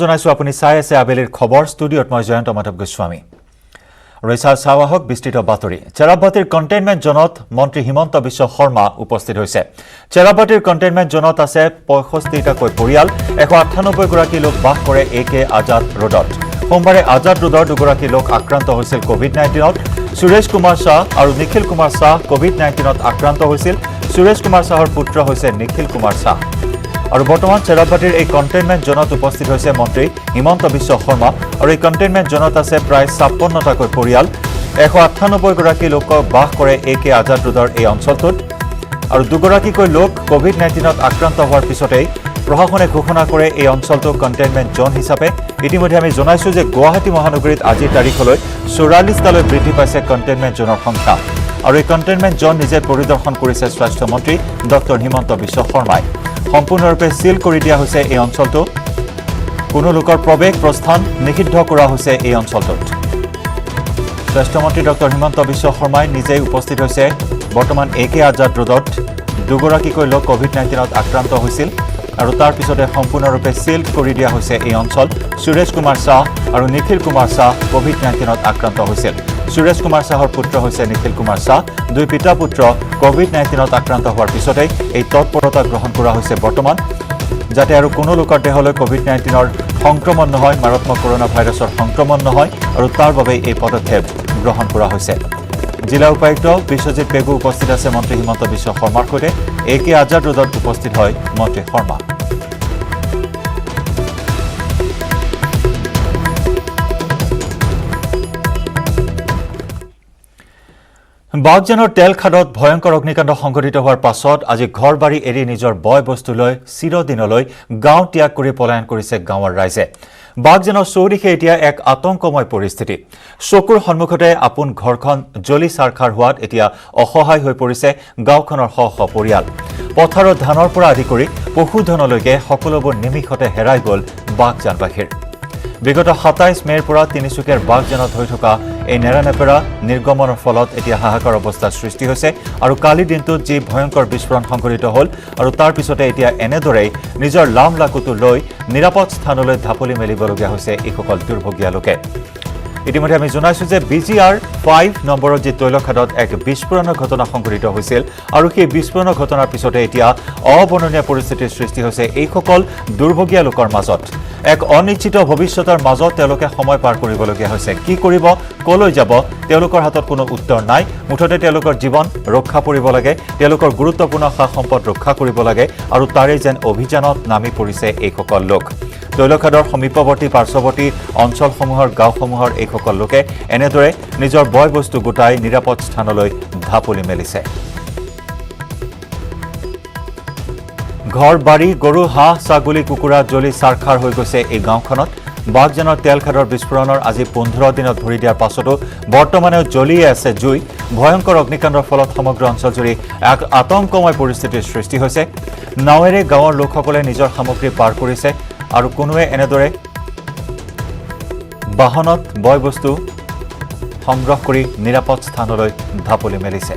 জনাইছো আপুনি চাই আছে আবেলিৰ খবৰ ষ্টুডিঅত মই জয়ন্ত মাধৱ গোস্বামী ৰৈছাৰ চাৱাহক বিস্তৃত বাতৰি চেৰাবাটিৰ কন্টেইনমেন্ট জোনত মন্ত্ৰী হিমন্ত বিশ্ব শৰ্মা উপস্থিত হৈছে চেৰাবাটিৰ কন্টেইনমেন্ট জোনত আছে 65টা কৈ পৰিয়াল 198 গৰাকী লোক বাস কৰে একে আজাদ ৰোডত সোমবাৰে আজাদ ৰোডৰ দুগৰাকী লোক আক্ৰান্ত হৈছিল কোভিড-19ত সুৰেশ কুমাৰ শাহ আৰু নিখিল কুমাৰ শাহ কোভিড-19ত আক্ৰান্ত হৈছিল সুৰেশ কুমাৰ শাহৰ পুত্ৰ হৈছে নিখিল কুমাৰ শাহ আৰু বৰ্তমান চেৰাবাটিৰ এই কন্টেইনমেন্ট জোনত উপস্থিত হৈছে মন্ত্ৰী হিমন্ত বিশ্ব শৰ্মা আৰু এই কন্টেইনমেন্ট জোনত আছে প্ৰায় 56টা কৈ পৰিয়াল 198 গৰাকী লোক বাস কৰে একে আজাদ ৰোডৰ এই অঞ্চলটোত আৰু দুগৰাকী কৈ লোক কোভিড-19ত আক্ৰান্ত হোৱাৰ পিছতেই প্ৰশাসনে ঘোষণা কৰে এই অঞ্চলটো কন্টেইনমেন্ট জোন হিচাপে ইতিমধ্যে আমি জনাইছো যে গুৱাহাটী মহানগৰীত আজিৰ তাৰিখলৈ 44টালৈ বৃদ্ধি পাইছে কন্টেইনমেন্ট জোনৰ সংখ্যা আৰু এই কন্টেইনমেন্ট জোন নিজে পৰিদৰ্শন কৰিছে স্বাস্থ্য মন্ত্ৰী ডক্টৰ হিমন্ত বিশ্ব শৰ্মাই সম্পূৰ্ণৰূপে সিল কৰি দিয়া হৈছে এই অঞ্চলটো কোনো লোকৰ প্ৰৱেশ প্ৰস্থান নিষিদ্ধ কৰা হৈছে এই অঞ্চলটোত স্বাস্থ্যমন্ত্ৰী ডক্টৰ হিমন্ত বিশ্ব শৰ্মাই নিজে উপস্থিত হৈছে বৰ্তমান একে আজাদ ৰোডত দুগৰাকীকৈ লোক কোভিড-19ত আক্ৰান্ত হৈছিল আৰু তাৰ পিছতে সম্পূৰ্ণৰূপে সিল কৰি দিয়া হৈছে এই অঞ্চল সুৰেশ কুমাৰ শাহ আৰু নিখিল কুমাৰ শাহ কোভিড-19ত আক্ৰান্ত হৈছিল সুৰেশ কুমাৰ শাহৰ পুত্ৰ হৈছে নিখিল কুমাৰ শাহ দুই পিতা পুত্ৰ কোভিড-19ত আক্ৰান্ত হোৱাৰ পিছতে এই তৎপৰতা গ্ৰহণ কৰা হৈছে বৰ্তমান যাতে আৰু কোনো লোকৰ দেহলৈ কোভিড-19ৰ সংক্ৰমণ নহয় মাৰাত্মক কৰোনা ভাইৰাছৰ সংক্ৰমণ নহয় আৰু তাৰ বাবে এই পদক্ষেপ গ্ৰহণ কৰা হৈছে জিলা উপায়ুক্ত বিশ্বজিৎ পেগু উপস্থিত আছে মন্ত্ৰী হিমন্ত বিশ্ব শৰ্মাৰ সৈতে একে আজাদ ৰোডত উপস্থিত হয় মন্ত্ৰী শৰ্মা বাগজানৰ তেলখাদত ভয়ংকৰ অগ্নিকাণ্ড সংঘটিত হোৱাৰ পাছত আজি ঘৰবাৰী এৰি নিজৰ বয় বস্তুলৈ চিৰদিনলৈ গাঁও ত্যাগ কৰি পলায়ন কৰিছে গাঁৱৰ ৰাইজে বাগজানৰ চৌদিশে এতিয়া এক আতংকময় পৰিস্থিতি চকুৰ সন্মুখতে আপোন ঘৰখন জ্বলি চাৰখাৰ হোৱাত এতিয়া অসহায় হৈ পৰিছে গাঁওখনৰ শ শ পৰিয়াল পথাৰৰ ধানৰ পৰা আদি কৰি পশুধনলৈকে সকলোবোৰ নিমিষতে হেৰাই গ'ল বাগজানবাসীৰ বিগত 27 মেৰ পৰা তিনিচুকীয়াৰ বাগজানত হৈ থকা এই নেৰানেপেৰা নিৰ্গমনৰ ফলত এতিয়া হাহাকাৰ অৱস্থাৰ সৃষ্টি হৈছে আৰু কালি দিনটোত যি ভয়ংকৰ বিস্ফোৰণ সংঘটিত হ'ল আৰু তাৰ পিছতে এতিয়া এনেদৰেই নিজৰ লাম লাকুটো লৈ নিৰাপদ স্থানলৈ ঢাপলি মেলিবলগীয়া হৈছে এইসকল দুৰ্ভগীয়া লোকে ইতিমধ্যে আমি জনাইছো যে BGR 5 নম্বৰৰ যি তৈলখাদত এক বিস্ফোৰণৰ ঘটনা সংঘটিত হৈছিল আৰু সেই বিস্ফোৰণৰ ঘটনাৰ পিছতে এতিয়া অবৰ্ণনীয় পৰিস্থিতিৰ সৃষ্টি হৈছে এইসকল দুৰ্ভগীয়া লোকৰ মাজত এক অনিশ্চিত ভৱিষ্যতৰ মাজত তেওঁলোকে সময় পাৰ কৰিবলগীয়া হৈছে কি কৰিব কলৈ যাব তেওঁলোকৰ হাতত কোনো উত্তৰ নাই মুঠতে তেওঁলোকৰ জীৱন ৰক্ষা কৰিব লাগে তেওঁলোকৰ গুৰুত্বপূৰ্ণ সম্পদ ৰক্ষা কৰিব লাগে আৰু তাৰে যেন অভিযানত নামি পৰিছে এইসকল লোক তৈলখাদৰ সমীপৱৰ্তী পাৰ্শ্বৱৰ্তী অঞ্চলসমূহৰ গাঁওসমূহৰ এইসকল লোকে এনেদৰে নিজৰ বয় বস্তু গোটাই নিৰাপদ স্থানলৈ ঢাপলি মেলিছে ঘৰ বাৰী গৰু হাঁহ ছাগলী কুকুৰা জ্বলি চাৰখাৰ হৈ গৈছে এই গাঁওখনত বাগজানৰ তেলখাদৰ বিস্ফোৰণৰ আজি 15 দিনত ভৰি দিয়াৰ পাছতো বৰ্তমানেও জ্বলিয়ে আছে জুই ভয়ংকৰ অগ্নিকাণ্ডৰ ফলত সমগ্ৰ অঞ্চলজুৰি এক আতংকময় পৰিস্থিতিৰ সৃষ্টি হৈছে নাৱেৰে গাঁৱৰ লোকসকলে নিজৰ সামগ্ৰী পাৰ কৰিছে আৰু কোনোৱে এনেদৰে বাহনত বয় বস্তু সংগ্ৰহ কৰি নিৰাপদ স্থানলৈ ঢাপলি মেলিছে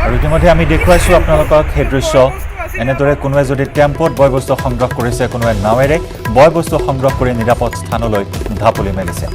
আৰু ইতিমধ্যে আমি দেখুৱাইছো আপোনালোকক সেই দৃশ্য এনেদৰে কোনোৱে যদি টেম্পোত বয় বস্তু সংগ্ৰহ কৰিছে কোনোৱে নাৱেৰে বয় বস্তু সংগ্ৰহ কৰি নিৰাপদ স্থানলৈ ঢাপলি মেলিছে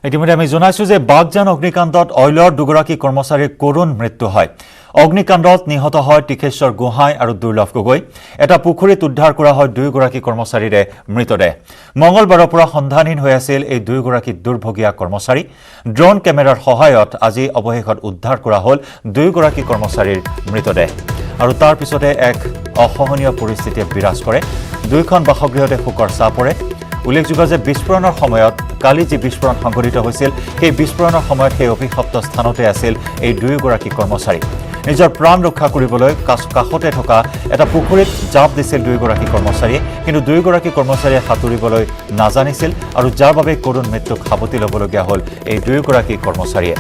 ইতিমধ্যে আমি জনাইছো যে বাগজান অগ্নিকাণ্ডত অইলৰ দুগৰাকী কৰ্মচাৰীৰ কৰুণ মৃত্যু হয় অগ্নিকাণ্ডত নিহত হয় টিকেশ্বৰ গোহাঁই আৰু দুৰ্লভ গগৈ এটা পুখুৰীত উদ্ধাৰ কৰা হয় দুয়োগৰাকী কৰ্মচাৰীৰে মৃতদেহ মঙলবাৰৰ পৰা সন্ধানহীন হৈ আছিল এই দুয়োগৰাকী দুৰ্ভগীয়া কৰ্মচাৰী ড্ৰোন কেমেৰাৰ সহায়ত আজি অৱশেষত উদ্ধাৰ কৰা হ'ল দুয়োগৰাকী কৰ্মচাৰীৰ মৃতদেহ আৰু তাৰ পিছতে এক অসহনীয় পৰিস্থিতিয়ে বিৰাজ কৰে দুয়োখন বাসগৃহতে শোকৰ ছাঁ পৰে উল্লেখযোগ্য যে বিস্ফোৰণৰ সময়ত কালি যি বিস্ফোৰণ সংঘটিত হৈছিল সেই বিস্ফোৰণৰ সময়ত সেই অভিশপ্ত স্থানতে আছিল এই দুয়োগৰাকী কৰ্মচাৰী নিজৰ প্ৰাণ ৰক্ষা কৰিবলৈ কাষতে থকা এটা পুখুৰীত জাপ দিছিল দুয়োগৰাকী কৰ্মচাৰীয়ে কিন্তু দুয়োগৰাকী কৰ্মচাৰীয়ে সাঁতুৰিবলৈ নাজানিছিল আৰু যাৰ বাবে কৰুণ মৃত্যুক সাৱটি ল'বলগীয়া হ'ল এই দুয়োগৰাকী কৰ্মচাৰীয়ে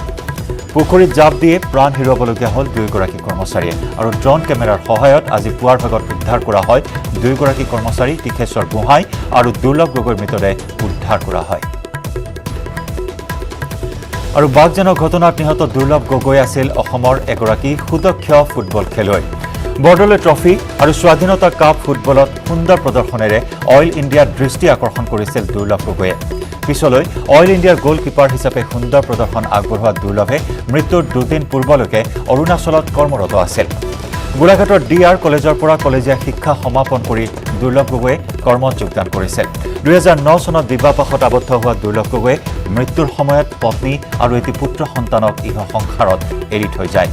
পুখুৰীত জাপ দিয়ে প্ৰাণ হেৰুৱাবলগীয়া হ'ল দুয়োগৰাকী কৰ্মচাৰীয়ে আৰু ড্ৰোন কেমেৰাৰ সহায়ত আজি পুৱাৰ ভাগত উদ্ধাৰ কৰা হয় দুয়োগৰাকী কৰ্মচাৰী টিকেশ্বৰ গোহাঁই আৰু দুৰ্লভ গগৈৰ মৃতদেহ উদ্ধাৰ কৰা হয় আৰু বাঘজনক ঘটনাত নিহত দুৰ্লভ গগৈ আছিল অসমৰ এগৰাকী সুদক্ষ ফুটবল খেলুৱৈ বৰদলৈ ট্ৰফি আৰু স্বাধীনতা কাপ ফুটবলত সুন্দৰ প্ৰদৰ্শনেৰে অইল ইণ্ডিয়াৰ দৃষ্টি আকৰ্ষণ কৰিছিল দুৰ্লভ গগৈয়ে পিছলৈ অইল ইণ্ডিয়াৰ গলকিপাৰ হিচাপে সুন্দৰ প্ৰদৰ্শন আগবঢ়োৱা দুৰ্লভে মৃত্যুৰ দুদিন পূৰ্বলৈকে অৰুণাচলত কৰ্মৰত আছিল গোলাঘাটৰ DR কলেজৰ পৰা কলেজীয়া শিক্ষা সমাপন কৰি দুৰ্লভ গগৈয়ে কৰ্মত যোগদান কৰিছিল 2009 চনত বিবাহপাশত আবদ্ধ হোৱা দুৰ্লভ গগৈয়ে মৃত্যুৰ সময়ত পত্নী আৰু এটি পুত্ৰ সন্তানক ইহ সংসাৰত এৰি থৈ যায়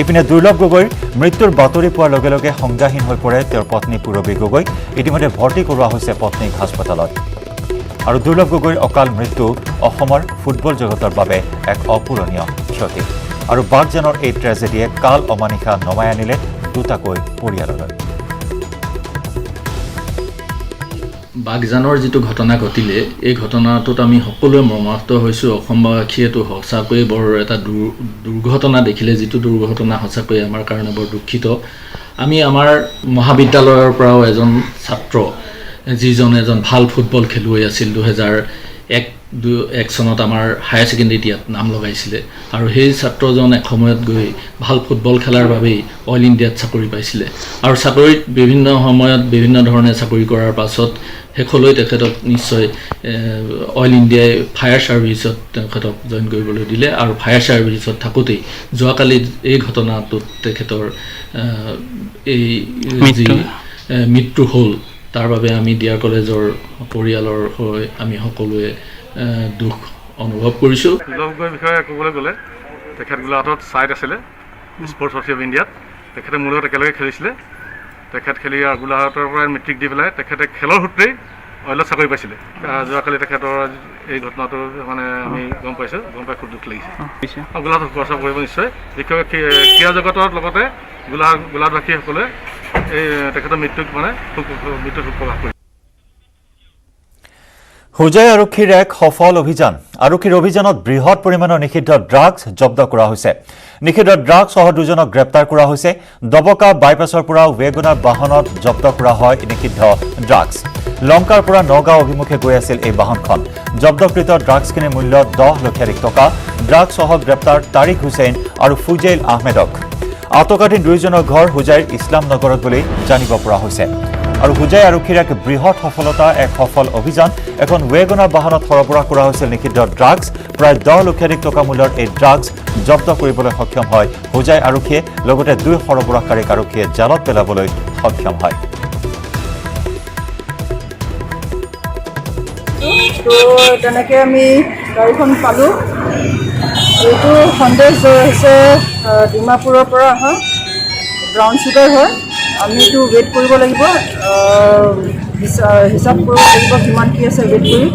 ইপিনে দুৰ্লভ গগৈৰ মৃত্যুৰ বাতৰি পোৱাৰ লগে লগে সংজ্ঞাহীন হৈ পৰে তেওঁৰ পত্নী পূৰবী গগৈ ইতিমধ্যে ভৰ্তি কৰোৱা হৈছে পত্নীক হাস্পতালত আৰু দুৰ্লভ গগৈৰ অকাল মৃত্যু অসমৰ ফুটবল জগতৰ বাবে এক অপূৰণীয় ক্ষতি আৰু বাঘজনৰ এই ট্ৰেজেডিয়ে কাল অমানিশা নমাই আনিলে দুটাকৈ পৰিয়াললৈ বাঘজানৰ যিটো ঘটনা ঘটিলে এই ঘটনাটোত আমি সকলোৱে মৰ্মাহত হৈছোঁ অসমবাসীয়েতো সঁচাকৈয়ে বৰ এটা দুৰ্ঘটনা দেখিলে যিটো দুৰ্ঘটনা সঁচাকৈয়ে আমাৰ কাৰণে বৰ দুখিত আমি আমাৰ মহাবিদ্যালয়ৰ পৰাও এজন ছাত্ৰ যিজন এজন ভাল ফুটবল খেলুৱৈ আছিল 2001 চনত আমাৰ হায়াৰ ছেকেণ্ডেৰীত ইয়াত নাম লগাইছিলে আৰু সেই ছাত্ৰজন এসময়ত গৈ ভাল ফুটবল খেলাৰ বাবেই অইল ইণ্ডিয়াত চাকৰি পাইছিলে আৰু চাকৰিত বিভিন্ন সময়ত বিভিন্ন ধৰণে চাকৰি কৰাৰ পাছত শেষলৈ তেখেতক নিশ্চয় অইল ইণ্ডিয়াই ফায়াৰ ছাৰ্ভিচত তেখেতক জইন কৰিবলৈ দিলে আৰু ফায়াৰ ছাৰ্ভিচত থাকোঁতেই যোৱাকালি এই ঘটনাটোত তেখেতৰ এই যি মৃত্যু হ'ল তাৰ বাবে আমি DR কলেজৰ পৰিয়ালৰ হৈ আমি সকলোৱে দুখ অনুভৱ কৰিছোঁ দুৰ্লভ গগৈৰ বিষয়ে ক'বলৈ গ'লে তেখেত গোলাঘাটত ছাইট আছিলে স্পৰ্টছ অথৰিটি অফ ইণ্ডিয়াত তেখেতে মোৰ লগত একেলগে খেলিছিলে তেখেত খেলি গোলাঘাটৰ পৰা মেট্ৰিক দি পেলাই তেখেতে খেলৰ সূত্ৰেই অইলত চাকৰি পাইছিলে যোৱাকালি তেখেতৰ এই ঘটনাটো মানে আমি গম পাই খুব দুখ লাগিছে গোলাঘাটত খৰচা কৰিব নিশ্চয় বিশেষকৈ ক্ৰীড়া জগতৰ লগতে গোলাঘাটবাসীসকলে এই তেখেতৰ মৃত্যুক মানে মৃত্যুত প্ৰকাশ কৰিছে হোজাই আৰক্ষীৰ এক সফল অভিযান আৰক্ষীৰ অভিযানত বৃহৎ পৰিমাণৰ নিষিদ্ধ ড্ৰাগছ জব্দ কৰা হৈছে নিষিদ্ধ ড্ৰাগছ সহ দুজনক গ্ৰেপ্তাৰ কৰা হৈছে দবকা বাইপাছৰ পৰা ৱেগনাৰ বাহনত জব্দ কৰা হয় নিষিদ্ধ ড্ৰাগছ লংকাৰ পৰা নগাঁও অভিমুখে গৈ আছিল এই বাহনখন জব্দকৃত ড্ৰাগছখিনিৰ মূল্য 10 লক্ষাধিক টকা ড্ৰাগছ সহ গ্ৰেপ্তাৰ তাৰিক হুছেইন আৰু ফুজেইল আহমেদক আটকাধীন দুয়োজনৰ ঘৰ হোজাইৰ ইছলাম নগৰত বুলি জানিব পৰা হৈছে আৰু হোজাই আৰক্ষীৰ এক বৃহৎ সফলতা এক সফল অভিযান এখন ৱেগনাৰ বাহনত সৰবৰাহ কৰা হৈছিল নিষিদ্ধ ড্ৰাগছ প্ৰায় 10 লক্ষাধিক টকা মূল্যৰ এই ড্ৰাগছ জব্দ কৰিবলৈ সক্ষম হয় হোজাই আৰক্ষীয়ে লগতে দুই সৰবৰাহকাৰীক আৰক্ষীয়ে জালত পেলাবলৈ সক্ষম হয় তো তেনেকৈ আমি গাড়ীখন পালোঁ এইটো সন্দেহ হৈছে ডিমাপুৰৰ পৰা অহা ব্ৰাউন চুগাৰ হয় আমিতো ৱেইট কৰিব লাগিব হিচাপ কৰিব লাগিব কিমান কি আছে ৱেইট কৰি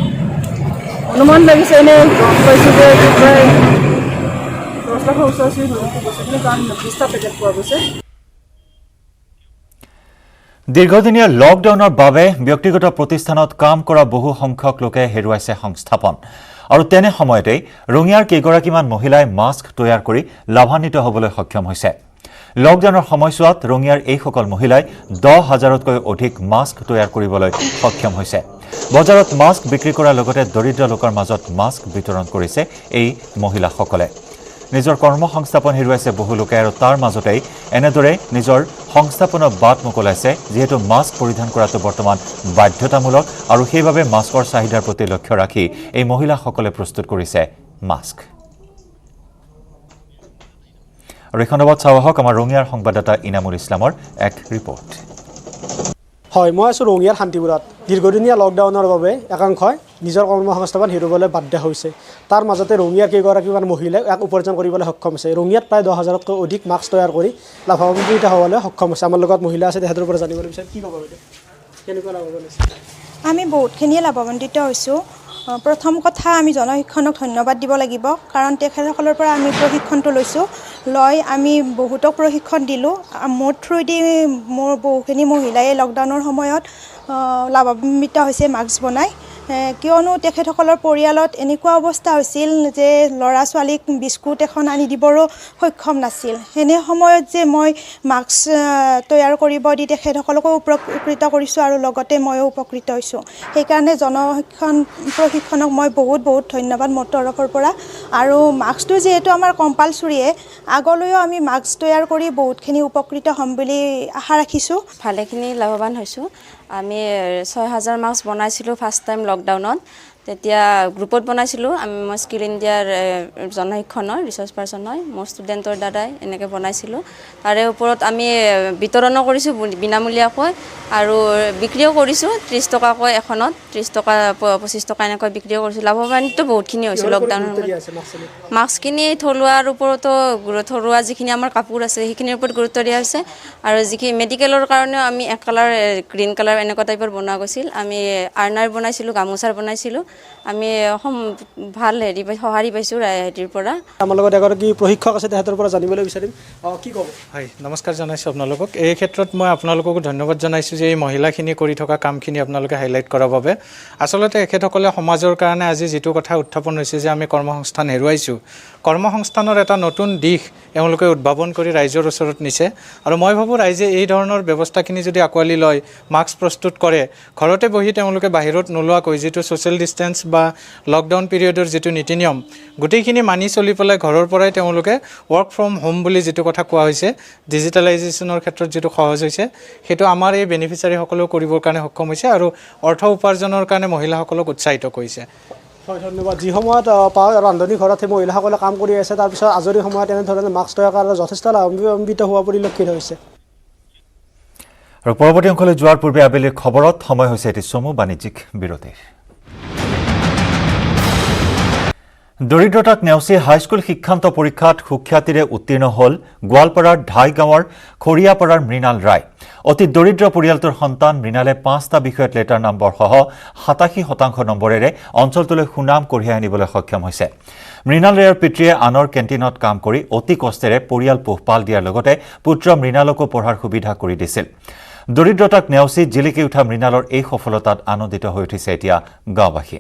অনুমান লাগিছে এনেই গম পাইছোঁ যে এইটো প্ৰায় 10 লাখৰ ওচৰা-ওচৰি গৈছে কাৰণ 20টা পেকেট পোৱা গৈছে দীৰ্ঘদিনীয়া লকডাউনৰ বাবে ব্যক্তিগত প্ৰতিষ্ঠানত কাম কৰা বহু সংখ্যক লোকে হেৰুৱাইছে সংস্থাপন আৰু তেনে সময়তেই ৰঙিয়াৰ কেইগৰাকীমান মহিলাই মাস্ক তৈয়াৰ কৰি লাভান্বিত হ'বলৈ সক্ষম হৈছে লকডাউনৰ সময়ছোৱাত ৰঙিয়াৰ এইসকল মহিলাই 10,000তকৈ অধিক মাস্ক তৈয়াৰ কৰিবলৈ সক্ষম হৈছে বজাৰত মাস্ক বিক্ৰী কৰাৰ লগতে দৰিদ্ৰ লোকৰ মাজত মাস্ক বিতৰণ কৰিছে এই মহিলাসকলে নিজৰ কৰ্মসংস্থাপন হেৰুৱাইছে বহু লোকে আৰু তাৰ মাজতেই এনেদৰে নিজৰ সংস্থাপনৰ বাট মুকলাইছে যিহেতু মাস্ক পৰিধান কৰাটো বৰ্তমান বাধ্যতামূলক আৰু সেইবাবে মাস্কৰ চাহিদাৰ প্ৰতি লক্ষ্য ৰাখি এই মহিলাসকলে প্ৰস্তুত কৰিছে মাস্ক আৰু এই খণ্ডত চাওঁ আহক আমাৰ ৰঙিয়াৰ সংবাদদাতা ইনামুল ইছলামৰ এক ৰিপৰ্ট। হয়, মই আছোঁ ৰঙিয়াৰ শান্তিপুৰত। দীৰ্ঘদিনীয়া লকডাউনৰ বাবে একাংশই নিজৰ কৰ্মসংস্থাপন হেৰুৱাবলৈ বাধ্য হৈছে। তাৰ মাজতে ৰঙিয়াৰ কেইগৰাকীমান মহিলাই এক উপাৰ্জন কৰিবলৈ সক্ষম হৈছে। ৰঙিয়াত প্ৰায় 10,000তকৈ অধিক মাস্ক তৈয়াৰ কৰি লাভান্বিত হ'বলৈ সক্ষম হৈছে। আমাৰ লগত মহিলা আছে, তেখেতৰ পৰা জানিবলৈ বিচাৰিম কি ক'ব বাইদেউ, কেনেকুৱা লাভৱান হৈছে? আমি বহুতখিনিয়ে লাভান্বিত হৈছোঁ। প্ৰথম কথা, আমি জনশিক্ষণক ধন্যবাদ দিব লাগিব, কাৰণ তেখেতসকলৰ পৰা আমি প্ৰশিক্ষণটো লৈছোঁ। আমি বহুতক প্ৰশিক্ষণ দিলোঁ। মোৰ থ্ৰুদি মোৰ বহুখিনি মহিলাই লকডাউনৰ সময়ত লাভান্বিত হৈছে মাস্ক বনাই। কিয়নো তেখেতসকলৰ পৰিয়ালত এনেকুৱা অৱস্থা হৈছিল যে ল'ৰা ছোৱালীক বিস্কুট এখন আনি দিবৰো সক্ষম নাছিল। এনে সময়ত যে মই মাস্ক তৈয়াৰ কৰিব দি তেখেতসকলকো উপকৃত কৰিছোঁ আৰু লগতে ময়ো উপকৃত হৈছোঁ। সেইকাৰণে প্ৰশিক্ষণক মই বহুত ধন্যবাদ মোৰ তৰফৰ পৰা। আৰু মাস্কটো যিহেতু আমাৰ কম্পালচৰিয়ে, আগলৈও আমি মাস্ক তৈয়াৰ কৰি বহুতখিনি উপকৃত হ'ম বুলি আশা ৰাখিছোঁ। ভালেখিনি লাভৱান হৈছোঁ। আমি 6,000 মাস্ক বনাইছিলোঁ ফাৰ্ষ্ট টাইম লকডাউনত। তেতিয়া গ্ৰুপত বনাইছিলোঁ। মই স্কিল ইণ্ডিয়াৰ জনশিক্ষণৰ ৰিচাৰ্চ পাৰ্চন হয়, মোৰ ষ্টুডেণ্টৰ দ্বাৰাই এনেকৈ বনাইছিলোঁ। তাৰে ওপৰত আমি বিতৰণো কৰিছোঁ বিনামূলীয়াকৈ আৰু বিক্ৰীও কৰিছোঁ 30 টকাকৈ এখনত, 30 টকা 25 টকা এনেকৈ বিক্ৰীও কৰিছোঁ। লাভৱানটো বহুতখিনি হৈছোঁ লকডাউনৰ সময়ত। মাস্কখিনি থলুৱাৰ ওপৰতো থলুৱা যিখিনি আমাৰ কাপোৰ আছে সেইখিনিৰ ওপৰত গুৰুত্ব দিয়া হৈছে। আৰু যিখিনি মেডিকেলৰ কাৰণেও আমি এক কালাৰ, গ্ৰীণ কালাৰ এনেকুৱা টাইপৰ বনোৱা গৈছিল। আমি আৰ্নাৰ বনাইছিলোঁ, গামোচাৰ বনাইছিলোঁ। আমি ভাল সঁহাৰি পাইছোঁ হেৰিৰ পৰা। আমাৰ লগত এগৰাকী প্ৰশিক্ষক আছে, তেখেতৰ পৰা জানিবলৈ বিচাৰিম কি ক'ব। হয়, নমস্কাৰ জনাইছোঁ আপোনালোকক। এই ক্ষেত্ৰত মই আপোনালোককো ধন্যবাদ জনাইছোঁ যে এই মহিলাখিনি কৰি থকা কামখিনি আপোনালোকে হাইলাইট কৰাৰ বাবে। আচলতে এখেতসকলে সমাজৰ কাৰণে আজি যিটো কথা উত্থাপন হৈছে যে আমি কৰ্মসংস্থান হেৰুৱাইছোঁ, কৰ্মসংস্থানৰ এটা নতুন দিশ এওঁলোকে উদ্ভাৱন কৰি ৰাইজৰ ওচৰত নিছে। আৰু মই ভাবোঁ ৰাইজে এই ধৰণৰ ব্যৱস্থাখিনি যদি আঁকোৱালি লয়, মাস্ক প্ৰস্তুত কৰে, ঘৰতে বহি তেওঁলোকে বাহিৰত নোলোৱাকৈ যিটো ছ'চিয়েল ডিষ্টেঞ্চ বা লকডাউন পিৰিয়ডৰ যিটো নীতি নিয়ম, গোটেইখিনি মানি চলি পেলাই ঘৰৰ পৰাই তেওঁলোকে ৱৰ্ক ফ্ৰম হোম বুলি যিটো কথা কোৱা হৈছে, ডিজিটেলাইজেশ্যনৰ ক্ষেত্ৰত যিটো সহজ হৈছে, সেইটো আমাৰ এই বেনিফিচিয়াৰীসকলেও কৰিবৰ কাৰণে সক্ষম হৈছে আৰু অৰ্থ উপাৰ্জনৰ কাৰণে মহিলাসকলক উৎসাহিত কৰিছে। হয়, ধন্যবাদ। যি সময়ত ৰান্ধনি ঘৰত সেই মহিলাসকলে কাম কৰি আছে, তাৰপিছত আজৰি সময়ত এনেধৰণে মাস্ক তৈয়াৰ কৰাৰ যথেষ্ট লাভান্বিত হোৱা পৰিলক্ষিত হৈছে। আৰু পৰৱৰ্তী অংশলৈ যোৱাৰ পূৰ্বে আবেলিৰ খবৰত সময় হৈছে এটি চমু বাণিজ্যিক বিৰতিৰ। দৰিদ্ৰতাক নেওচি হাইস্কুল শিক্ষান্ত পৰীক্ষাত সুখ্যাতিৰে উত্তীৰ্ণ হ'ল গোৱালপাৰাৰ ঢাই গাঁৱৰ খৰিয়াপাৰাৰ মৃণাল ৰায়। অতি দৰিদ্ৰ পৰিয়ালটোৰ সন্তান মৃণালে 5টা বিষয়ত লেটাৰ নম্বৰসহ 87% নম্বৰেৰে অঞ্চলটোলৈ সুনাম কঢ়িয়াই আনিবলৈ সক্ষম হৈছে। মৃণাল ৰায়ৰ পিতৃয়ে আনৰ কেণ্টিনত কাম কৰি অতি কষ্টেৰে পৰিয়াল পোহপাল দিয়াৰ লগতে পুত্ৰ মৃণালকো পঢ়াৰ সুবিধা কৰি দিছিল। দৰিদ্ৰতাক নেওচি জিলিকি উঠা মৃণালৰ এই সফলতাত আনন্দিত হৈ উঠিছে এতিয়া গাঁওবাসী।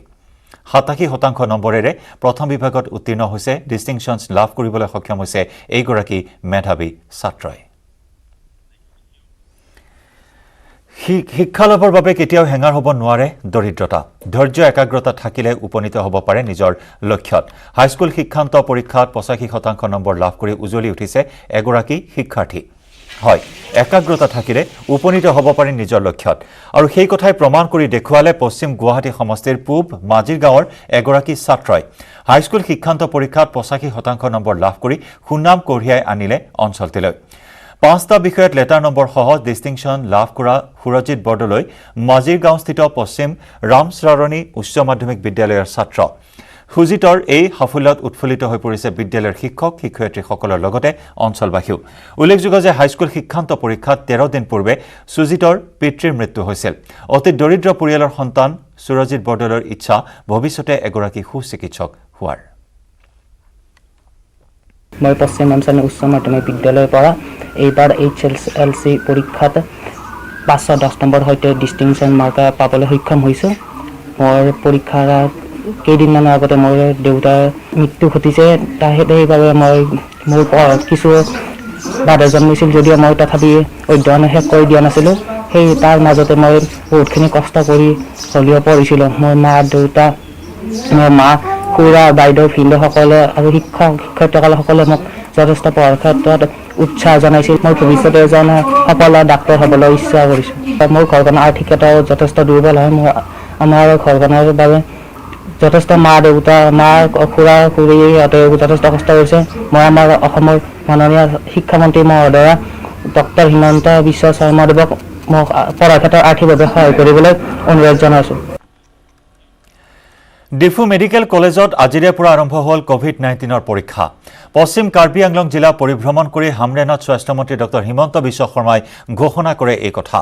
87% নম্বৰেৰে প্ৰথম বিভাগত উত্তীৰ্ণ হৈছে, ডিষ্টিংশ্যনছ লাভ কৰিবলৈ সক্ষম হৈছে এইগৰাকী মেধাৱী ছাত্ৰই। শিক্ষা লাভৰ বাবে কেতিয়াও হেঙাৰ হ'ব নোৱাৰে দৰিদ্ৰতা। ধৈৰ্য একাগ্ৰতা থাকিলে উপনীত হ'ব পাৰে নিজৰ লক্ষ্যত। হাইস্কুল শিক্ষান্ত পৰীক্ষাত 85% নম্বৰ লাভ কৰি উজ্বলি উঠিছে এগৰাকী শিক্ষাৰ্থী। হয়, একাগ্ৰতা থাকিলে উপনীত হ'ব পাৰি নিজৰ লক্ষ্যত। আৰু সেই কথাই প্ৰমাণ কৰি দেখুৱালে পশ্চিম গুৱাহাটী সমষ্টিৰ পূব মাজিৰ গাঁৱৰ এগৰাকী ছাত্ৰই। হাইস্কুল শিক্ষান্ত পৰীক্ষাত 85% নম্বৰ লাভ কৰি সুনাম কঢ়িয়াই আনিলে অঞ্চলটিলৈ। 5টা বিষয়ত লেটাৰ নম্বৰসহ ডিষ্টিংশ্যন লাভ কৰা সুৰজিৎ বৰদলৈ মাজিৰ গাঁওস্থিত পশ্চিম ৰামচৰণী উচ্চ মাধ্যমিক বিদ্যালয়ৰ ছাত্ৰ। সুজিতৰ এই সাফল্যত উৎফুল্লিত হৈ পৰিছে বিদ্যালয়ৰ শিক্ষক শিক্ষয়িত্ৰীসকলৰ লগতে অঞ্চলবাসীও। উল্লেখযোগ্য যে হাইস্কুল শিক্ষান্ত পৰীক্ষাত 13 দিন পূৰ্বে সুজিতৰ পিতৃৰ মৃত্যু হৈছিল। অতি দৰিদ্ৰ পৰিয়ালৰ সন্তান সুৰজিৎ বৰদলৈৰ ইচ্ছা ভৱিষ্যতে এগৰাকী সুচিকিৎসক হোৱাৰ। মই পশ্চিম ৰামচৰণী উচ্চ মাধ্যমিক বিদ্যালয়ৰ পৰা এইবাৰ HSLC পৰীক্ষাত 510 নম্বৰ সৈতে ডিষ্টিংশ্যন মাৰ্কাৰ পাবলৈ সক্ষম হৈছোঁ। মোৰ পৰীক্ষাৰ কেইদিনমানৰ আগতে মোৰ দেউতাৰ মৃত্যু ঘটিছে, সেইবাবে মোৰ কিছু বাধা জন্মিছিল যদিও মই তথাপি অধ্যয়ন শেষ কৰি দিয়া নাছিলোঁ। তাৰ মাজতে মই বহুতখিনি কষ্ট কৰি হ'লেও পঢ়িছিলোঁ। মোৰ মা দেউতা, মোৰ মা খুৰা বাইদেউ ভিনদেউসকলে আৰু শিক্ষয়িত্ৰীসকলে মোক যথেষ্ট পঢ়াৰ ক্ষেত্ৰত উৎসাহ জনাইছিল। মই ভৱিষ্যতে এজন সফল ডাক্তৰ হ'বলৈ ইচ্ছা কৰিছোঁ। মোৰ ঘৰখনৰ আৰ্থিকতাও যথেষ্ট দুৰ্বল হয়। আমাৰ ঘৰখনৰ বাবে যথেষ্ট মা খুৰা খুৰীহঁতে যথেষ্ট কষ্ট কৰিছে। মই আমাৰ অসমৰ মাননীয় শিক্ষামন্ত্ৰী মহোদয়া ডক্টৰ হিমন্ত বিশ্ব শৰ্মাদেৱক মোক পঢ়াৰ ক্ষেত্ৰত আৰ্থিকভাৱে সহায় কৰিবলৈ অনুৰোধ জনাইছোঁ। ডিফু মেডিকেল কলেজত আজিৰে পৰা আৰম্ভ হ'ল কোভিড-19 পৰীক্ষা। পশ্চিম কাৰ্বি আংলং জিলা পৰিভ্ৰমণ কৰি হামৰেণত স্বাস্থ্যমন্ত্ৰী ডক্টৰ হিমন্ত বিশ্ব শৰ্মাই ঘোষণা কৰে এই কথা।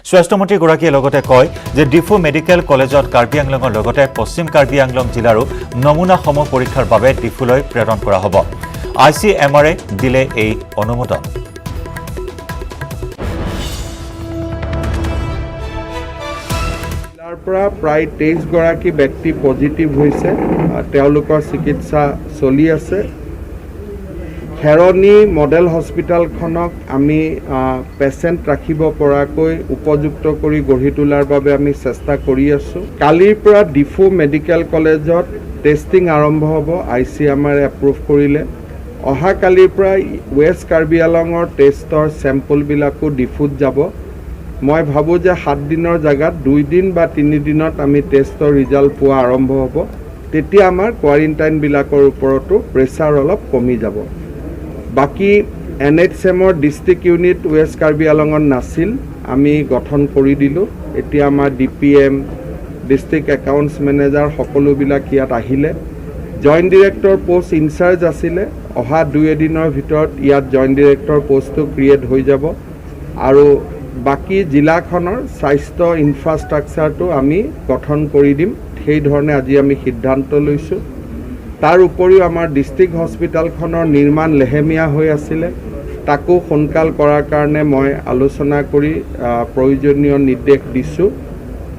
স্বাস্থ্যমন্ত্ৰীগৰাকীয়ে লগতে কয় যে ডিফু মেডিকেল কলেজত কাৰ্বি আংলঙৰ লগতে পশ্চিম কাৰ্বি আংলং জিলাৰো নমুনাসমূহ পৰীক্ষাৰ বাবে ডিফুলৈ প্ৰেৰণ কৰা হ'ব। ICMR-এ দিলে এই অনুমোদন। পৰা প্ৰায় 23 গৰাকী ব্যক্তি পজিটিভ হৈছে, তেওঁলোকৰ চিকিৎসা চলি আছে। খেৰণী মডেল হস্পিটেলখনক আমি পেচেণ্ট ৰাখিব পৰাকৈ উপযুক্ত কৰি গঢ়ি তোলাৰ বাবে আমি চেষ্টা কৰি আছোঁ। কালিৰ পৰা ডিফু মেডিকেল কলেজত টেষ্টিং আৰম্ভ হ'ব, ICMR-এ এপ্ৰুভ কৰিলে। অহা কালিৰ পৰা ৱেষ্ট কাৰ্বি আংলঙৰ টেষ্টৰ চেম্পলবিলাকো ডিফুত যাব। মই ভাবোঁ যে 7 দিনৰ জেগাত 2 দিন বা 3 দিনত আমি টেষ্টৰ ৰিজাল্ট পোৱা আৰম্ভ হ'ব। তেতিয়া আমাৰ কোৱাৰেণ্টাইনবিলাকৰ ওপৰতো প্ৰেছাৰ অলপ কমি যাব। বাকী NHM-ৰ ডিষ্ট্ৰিক্ট ইউনিট ৱেষ্ট কাৰ্বি আংলঙত নাছিল, আমি গঠন কৰি দিলোঁ। এতিয়া আমাৰ DPM, ডিষ্ট্ৰিক্ট একাউণ্টছ মেনেজাৰ সকলোবিলাক ইয়াত আহিলে। জইণ্ট ডিৰেক্টৰ পোষ্ট ইনচাৰ্জ আছিলে, অহা 2 দিনৰ ভিতৰত ইয়াত জইণ্ট ডিৰেক্টৰ পোষ্টটো ক্ৰিয়েট হৈ যাব। আৰু বাকী জিলাখনৰ স্বাস্থ্য ইনফ্ৰাষ্ট্ৰাকচাৰটো আমি গঠন কৰি দিম, সেইধৰণে আজি আমি সিদ্ধান্ত লৈছোঁ। তাৰ উপৰিও আমাৰ ডিষ্ট্ৰিক্ট হস্পিটেলখনৰ নিৰ্মাণ লেহেমীয়া হৈ আছিলে, তাকো সোনকাল কৰাৰ কাৰণে মই আলোচনা কৰি প্ৰয়োজনীয় নিৰ্দেশ দিছোঁ।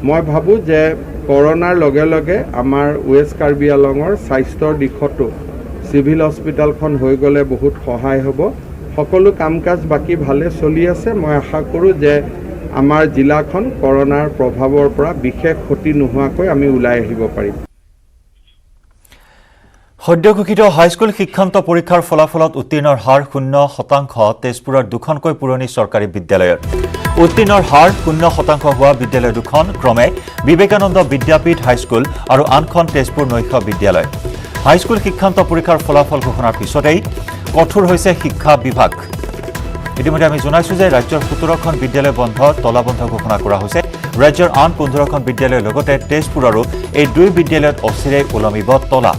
মই ভাবোঁ যে কৰোনাৰ লগে লগে আমাৰ ৱেষ্ট কাৰ্বি আংলঙৰ স্বাস্থ্যৰ দিশতো চিভিল হস্পিটেলখন হৈ গ'লে বহুত সহায় হ'ব। সকলো কাম কাজ বাকী ভালে চলি আছে। মই আশা কৰোঁ যে আমাৰ জিলাখন কৰোনাৰ প্ৰভাৱৰ পৰা বিশেষ ক্ষতি নোহোৱাকৈ আমি ওলাই আহিব পাৰিম। সদ্য ঘোষিত হাইস্কুল শিক্ষান্ত পৰীক্ষাৰ ফলাফলত উত্তীৰ্ণৰ হাৰ 0% তেজপুৰৰ 2খনকৈ পুৰণি চৰকাৰী বিদ্যালয়ত। উত্তীৰ্ণৰ হাৰ 0% হোৱা বিদ্যালয় দুখন ক্ৰমে বিবেকানন্দ বিদ্যাপীঠ হাইস্কুল আৰু আনখন তেজপুৰ নৈশ বিদ্যালয়। হাইস্কুল শিক্ষান্ত পৰীক্ষাৰ ফলাফল ঘোষণাৰ পিছতেই কঠোৰ হৈছে শিক্ষা বিভাগ। ইতিমধ্যে আমি জনাইছোঁ যে ৰাজ্যৰ 17খন বিদ্যালয় তলাবন্ধ ঘোষণা কৰা হৈছে। ৰাজ্যৰ আন 15খন বিদ্যালয়ৰ লগতে তেজপুৰৰো এই 2 বিদ্যালয়ত অচিৰেই ওলমিব তলা।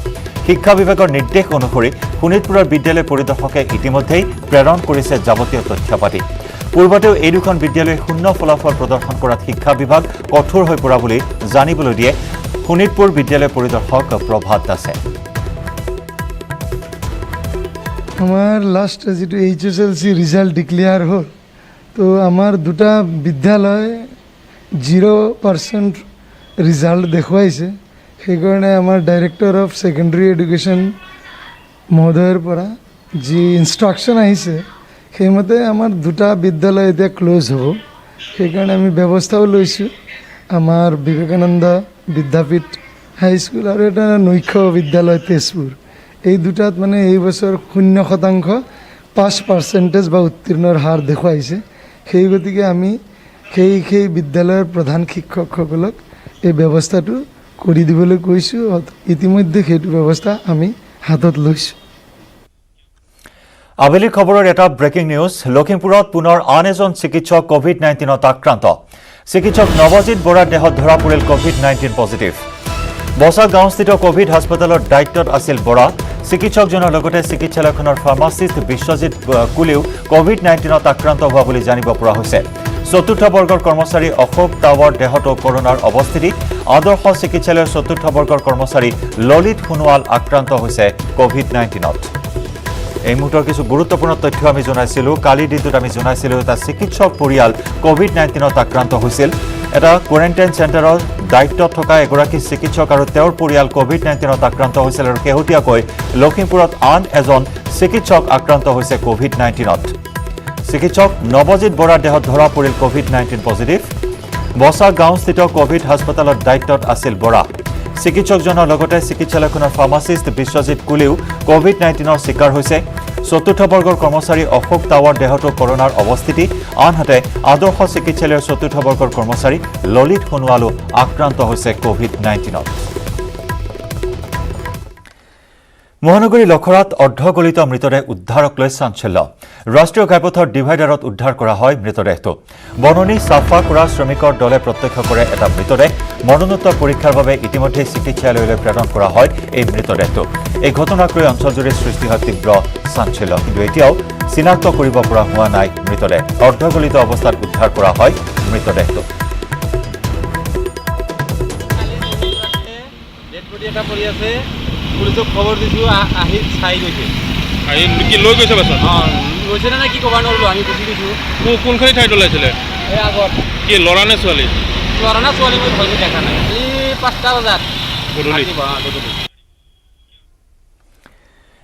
শিক্ষা বিভাগৰ নিৰ্দেশ অনুসৰি শোণিতপুৰৰ বিদ্যালয় পৰিদৰ্শকে ইতিমধ্যেই প্ৰেৰণ কৰিছে যাৱতীয় তথ্যপাতি। পূৰ্বতেও এই দুখন বিদ্যালয়ে 0 ফলাফল প্ৰদৰ্শন কৰাত শিক্ষা বিভাগ কঠোৰ হৈ পৰা বুলি জানিবলৈ দিয়ে শোণিতপুৰ বিদ্যালয় পৰিদৰ্শক প্ৰভাত দাসে। আমাৰ লাস্ট যেটো HSLC ৰিজাল্ট ডিক্লেয়াৰ হল, তো আমাৰ 2টা বিদ্যালয় 0% ৰিজাল্ট দেখুৱাইছে। সেইকাৰণে আমাৰ ডাইৰেক্টৰ অফ সেকেন্ডাৰী এডুকেশ্যন মহোদয়ৰ পৰা যি ইনষ্ট্ৰাকশ্যন আহিছে সেইমতে আমাৰ 2টা বিদ্যালয় এতিয়া ক্লোজ হ'ব। সেইকাৰণে আমি ব্যৱস্থাও লৈছোঁ। আমাৰ বিবেকানন্দ বিদ্যাপীঠ হাইস্কুল আৰু এটা নৈশ বিদ্যালয় তেজপুৰ, এই দুটাত মানে এই বছৰ 0% 5% বা উত্তীৰ্ণৰ হাৰ দেখুৱাইছে। সেই গতিকে আমি সেই বিদ্যালয়ৰ প্ৰধান শিক্ষকসকলক এই ব্যৱস্থাটো কৰি দিবলৈ কৈছোঁ। ইতিমধ্যে সেইটো ব্যৱস্থা আমি হাতত লৈছোঁ। আবেলিৰ খবৰৰ এটা ব্ৰেকিং নিউজ। লখিমপুৰত পুনৰ আন এজন চিকিৎসক কোভিড-19ত আক্ৰান্ত। চিকিৎসক নৱজিৎ বৰাৰ দেহত ধৰা পৰিল কোভিড-19 পজিটিভ। বছা গাঁওস্থিত কোভিড হাস্পতালৰ দায়িত্বত আছিল বৰা। চিকিৎসকজনৰ লগতে চিকিৎসালয়খনৰ ফাৰ্মাচিষ্ট বিশ্বজিৎ কুলিও কোভিড-19ত আক্ৰান্ত হোৱা বুলি জানিব পৰা হৈছে। চতুৰ্থ বৰ্গৰ কৰ্মচাৰী অশোক টাৱাৰ দেহতো কৰোনাৰ অৱস্থিতি। আদৰ্শ চিকিৎসালয়ৰ চতুৰ্থ বৰ্গৰ কৰ্মচাৰী ললিত সোণোৱাল আক্ৰান্ত হৈছে কোভিড-19ত। এই মুহূৰ্তৰ কিছু গুৰুত্বপূৰ্ণ তথ্য আমি জনাইছিলোঁ। কালিৰ দিনটোত আমি জনাইছিলোঁ এটা চিকিৎসক পৰিয়াল কোভিড-19ত আক্ৰান্ত হৈছিল। এটা কোৱাৰেণ্টাইন চেণ্টাৰৰ দায়িত্বত থকা এগৰাকী চিকিৎসক আৰু তেওঁৰ পৰিয়াল কোভিড-19ত আক্ৰান্ত হৈছিল আৰু শেহতীয়াকৈ লখিমপুৰত আন এজন চিকিৎসক আক্ৰান্ত হৈছে কোভিড-19ত। চিকিৎসক নৱজিৎ বৰাৰ দেহত ধৰা পৰিল কোভিড-19 পজিটিভ। বছা গাঁওস্থিত কোভিড হাস্পতালৰ দায়িত্বত আছিল বৰা। চিকিৎসকজনৰ লগতে চিকিৎসালয়খনৰ ফাৰ্মাচিষ্ট বিশ্বজিৎ কুলিও কোভিড-19ৰ চিকাৰ হৈছে। চতুৰ্থ বৰ্গৰ কৰ্মচাৰী অশোক টাৱাৰ দেহতো কৰোনাৰ অৱস্থিতি। আনহাতে আদৰ্শ চিকিৎসালয়ৰ চতুৰ্থ বৰ্গৰ কৰ্মচাৰী ললিত সোণোৱালো আক্ৰান্ত হৈছে কোভিড-19ত। মহানগৰী লখৰাত অৰ্ধগলিত মৃতদেহ উদ্ধাৰক লৈ চাঞ্চল্য ৰাষ্ট্ৰীয় ঘাইপথৰ ডিভাইডাৰত উদ্ধাৰ কৰা হয় মৃতদেহটো বননি চাফা কৰা শ্ৰমিকৰ দলে প্ৰত্যক্ষ কৰে এটা মৃতদেহ মৰণোত্তৰ পৰীক্ষাৰ বাবে ইতিমধ্যে চিকিৎসালয়লৈ প্ৰেৰণ কৰা হয় এই মৃতদেহটো এই ঘটনাক লৈ অঞ্চলজুৰি সৃষ্টি হয় তীব্ৰ চাঞ্চল্য কিন্তু এতিয়াও চিনাক্ত কৰিব পৰা হোৱা নাই মৃতদেহ অৰ্ধগলিত অৱস্থাত উদ্ধাৰ কৰা হয় মৃতদেহটো পুলিচক খবৰ দিছোঁ আহি চাই গৈছে আহি কি লৈ গৈছে বাছত অঁ গৈছে নে কি ক'ব নোৱাৰিলোঁ আমি গুচি গৈছোঁ কোনখিনি ঠাইত ওলাইছিলে এই আগত কি ল'ৰা নে ছোৱালী ল'ৰা না ছোৱালী মই ভালকৈ দেখা নাই এই 5টা বজাত গধূলি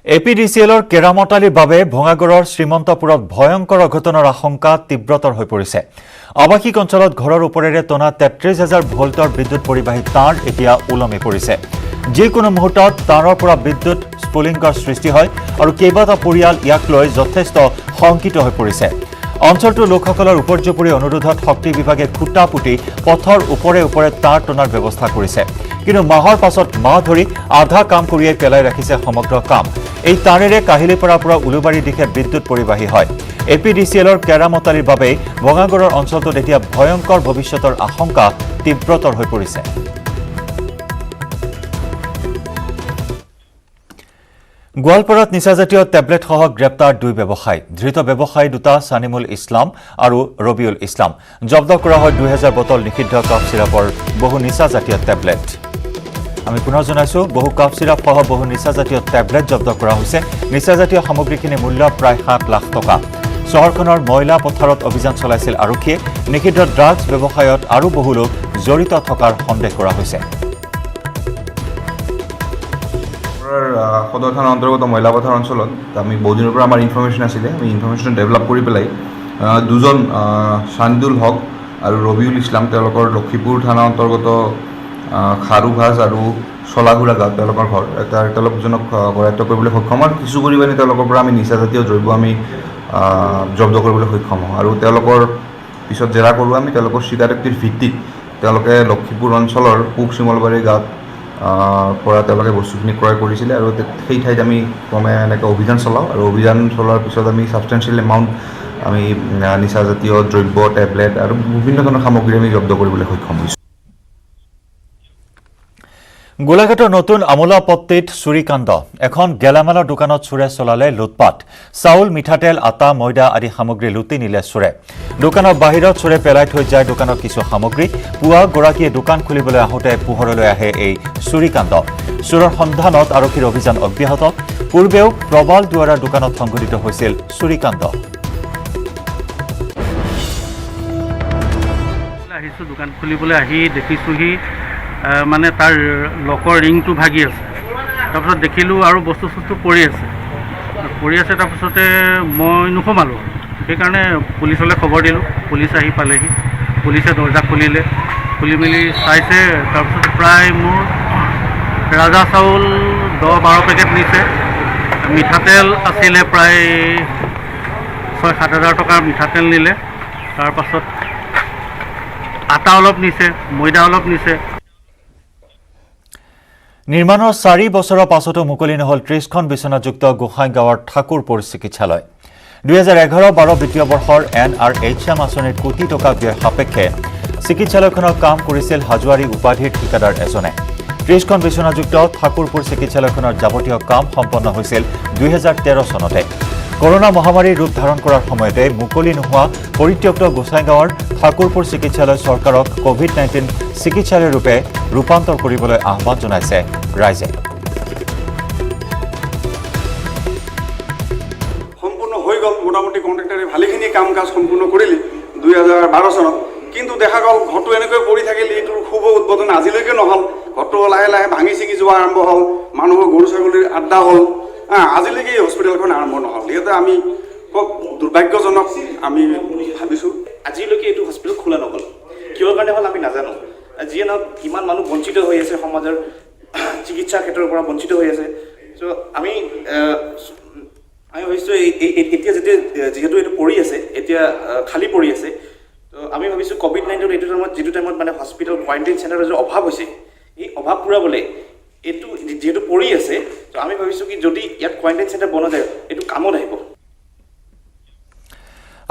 এপিডিচিএলৰ কেৰামতালিৰ বাবে ভঙাগড়ৰ শ্ৰীমন্তপুৰত ভয়ংকৰ অঘটনৰ আশংকা তীব্ৰতৰ হৈ পৰিছে আৱাসিক অঞ্চলত ঘৰৰ ওপৰেৰে টনা ৩৩,০০০ ভোল্টৰ বিদ্যুৎ পৰিবাহী তাঁৰ এতিয়া ওলমি পৰিছে যিকোনো মুহূৰ্তত তাঁৰৰ পৰা বিদ্যুৎ স্ফুলিংগৰ সৃষ্টি হয় আৰু কেইবাটা পৰিয়াল ইয়াক লৈ যথেষ্ট শংকিত হৈ পৰিছে অঞ্চলটোৰ লোকসকলৰ উপৰ্যুপৰি অনুৰোধত শক্তি বিভাগে খুঁটা পুতি পথৰ ওপৰে ওপৰে তাঁৰ টনাৰ ব্যৱস্থা কৰিছে কিন্তু মাহৰ পাছত মাহ ধৰি আধা কাম কৰিয়াই পেলাই ৰাখিছে সমগ্ৰ কাম এই তাঁৰেৰে কাহিলীপাৰাৰ পৰা উলুবাৰীৰ দিশে বিদ্যুৎ পৰিবাহী হয় এপিডিচিএলৰ কেৰামতালিৰ বাবে ভঙাগড়ৰ অঞ্চলটোত এতিয়া ভয়ংকৰ ভৱিষ্যতৰ আশংকা তীব্ৰতৰ হৈ পৰিছে গোৱালপাৰাত নিচাজাতীয় টেবলেটসহ গ্ৰেপ্তাৰ দুই ব্যৱসায়ী ধৃত ব্যৱসায়ী দুটা সানিমুল ইছলাম আৰু ৰবিউল ইছলাম জব্দ কৰা হয় 2000 বটল নিষিদ্ধ কাপ চিৰাপৰ বহু নিচাজাতীয় টেবলেট আমি পুনৰ জনাইছো বহু কাপ চিৰাপ সহ বহু নিচাজাতীয় টেবলেট জব্দ কৰা হৈছে নিচাজাতীয় সামগ্ৰীখিনিৰ মূল্য প্ৰায় 7 লাখ টকা চহৰখনৰ ময়লা পথাৰত অভিযান চলাইছিল আৰক্ষীয়ে নিষিদ্ধ ড্ৰাগছ ব্যৱসায়ত আৰু বহু লোক জড়িত থকাৰ সন্দেহ কৰা হৈছে সদৰ থানাৰ অন্তৰ্গত ময়লাপথাৰ অঞ্চলত আমি বহুদিনৰ পৰা আমাৰ ইনফৰমেশ্যন আছিলে আমি ইনফৰমেশ্যন ডেভেলপ কৰি পেলাই দুজন শাহিদুল হক আৰু ৰবিউল ইছলাম তেওঁলোকৰ লক্ষীপুৰ থানা অন্তৰ্গত খাৰুভাজ আৰু চলাগুৰা গাঁৱত তেওঁলোকৰ ঘৰ তেওঁলোকজনক কৰায়ত্ব কৰিবলৈ সক্ষম আৰু কিছু পৰিমাণে তেওঁলোকৰ পৰা আমি নিচাজাতীয় দ্ৰব্য আমি জব্দ কৰিবলৈ সক্ষম হওঁ আৰু তেওঁলোকৰ পিছত জেৰা কৰোঁ আমি তেওঁলোকৰ স্বীকাৰোক্তিৰ ভিত্তিত তেওঁলোকে লক্ষীপুৰ অঞ্চলৰ পূব চিমলবাৰী গাঁৱত পৰা তেওঁলোকে বস্তুখিনি ক্ৰয় কৰিছিলে আৰু সেই ঠাইত আমি ক্ৰমে এনেকৈ অভিযান চলাওঁ আৰু অভিযান চলোৱাৰ পিছত আমি ছাবষ্টেঞ্চিয়েল এমাউণ্ট আমি নিচাজাতীয় দ্ৰব্য টেবলেট আৰু বিভিন্ন ধৰণৰ সামগ্ৰী আমি জব্দ কৰিবলৈ সক্ষম হৈছোঁ গোলাঘাটৰ নতুন আমোলাপট্টিত চুৰিকাণ্ড এখন গেলামালৰ দোকানত চোৰে চলালে লুটপাট চাউল মিঠাতেল আটা ময়দা আদি সামগ্ৰী লুটি নিলে চোৰে দোকানৰ বাহিৰত চোৰে পেলাই থৈ যায় দোকানৰ কিছু সামগ্ৰী পুৱা গৰাকীয়ে দোকান খুলিবলৈ আহোঁতে পোহৰলৈ আহে এই চুৰিকাণ্ড চোৰৰ সন্ধানত আৰক্ষীৰ অভিযান অব্যাহত পূৰ্বেও প্ৰবাল দুৱাৰাৰ দোকানত সংঘটিত হৈছিল চুৰিকাণ্ড আহিছোঁ দোকান খুলিবলৈ আহি দেখিছোঁহি মানে তাৰ লকৰ ৰিংটো ভাগি আছে তাৰপিছত দেখিলোঁ আৰু বস্তু পৰি আছে তাৰপিছতে মই নোসোমালোঁ সেইকাৰণে পুলিচলৈ খবৰ দিলোঁ পুলিচ আহি পালেহি পুলিচে দৰ্জা খুলি মেলি চাইছে তাৰপিছত প্ৰায় মোৰ ৰাজা চাউল 10-12 পেকেট নিছে মিঠাতেল আছিলে প্ৰায় 6-7 হাজাৰ টকাৰ মিঠাতেল নিলে তাৰপাছত আটা অলপ নিছে ময়দা অলপ নিছে নিৰ্মাণৰ 4 বছৰৰ পাছতো মুকলি নহল 30খন বিচনাযুক্ত গোসাইগাঁৱৰ ঠাকুৰপুৰ চিকিৎসালয় 2011-12 বিত্তীয় বৰ্ষৰ NRHM আঁচনিৰ কোটি টকা ব্যয় সাপেক্ষে চিকিৎসালয়খনৰ কাম কৰিছিল হাজোৱাৰী উপাধিৰ ঠিকাদাৰ এজনে 30খন বিচনাযুক্ত ঠাকুৰপুৰ চিকিৎসালয়খনৰ যাৱতীয় কাম সম্পন্ন হৈছিল 2013 চনতে কৰোনা মহামাৰীৰ ৰূপ ধাৰণ কৰাৰ সময়তে মুকলি নোহোৱা পৰিত্যক্ত গোসাইগাঁৱৰ ঠাকুৰপুৰ চিকিৎসালয় চৰকাৰক কোভিড-19 চিকিৎসালয় ৰূপে ৰূপান্তৰ কৰিবলৈ আহ্বান জনাইছে ৰাইজে সম্পূৰ্ণ হৈ গ'ল মোটামুটি কণ্ট্ৰেক্টৰে ভালেখিনি কাম কাজ সম্পূৰ্ণ কৰিলে 2012 চনত কিন্তু দেখা গ'ল ঘৰটো এনেকৈ পৰি থাকিল এইটোৰ শুভ উদ্বোধন আজিলৈকে নহ'ল ঘৰটো লাহে লাহে ভাঙি ছিঙি যোৱা আৰম্ভ হ'ল মানুহৰ গৰু ছাগলীৰ আড্ডা হ'ল আজিলৈকে এই হস্পিটেলখন আৰম্ভ নহ'ল ইয়াতে আমি খুব দুৰ্ভাগ্যজনক আমি ভাবিছোঁ আজিলৈকে এইটো হস্পিটেল খোলা নগ'ল কিহৰ কাৰণে হ'ল আমি নাজানো যিয়ে নহওক কিমান মানুহ বঞ্চিত হৈ আছে সমাজৰ চিকিৎসা ক্ষেত্ৰৰ পৰা বঞ্চিত হৈ আছে চ' আমি ভাবিছোঁ এতিয়া যিহেতু এইটো পৰি আছে এতিয়া খালী পৰি আছে তো আমি ভাবিছোঁ কোভিড-19 যিটো টাইমত মানে হস্পিটেল কোৱাৰেণ্টাইন চেণ্টাৰৰ যে অভাৱ হৈছে এই অভাৱ পূৰাবলৈ এইটো যিহেতু পৰি আছে তো তো আমি ভাবিছোঁ কি যদি ইয়াত কোৱাৰেণ্টাইন চেণ্টাৰ বনোৱা যায় এইটো কামত আহিব।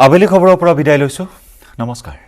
আবেলি খবৰৰ পৰা বিদায় লৈছোঁ। নমস্কাৰ।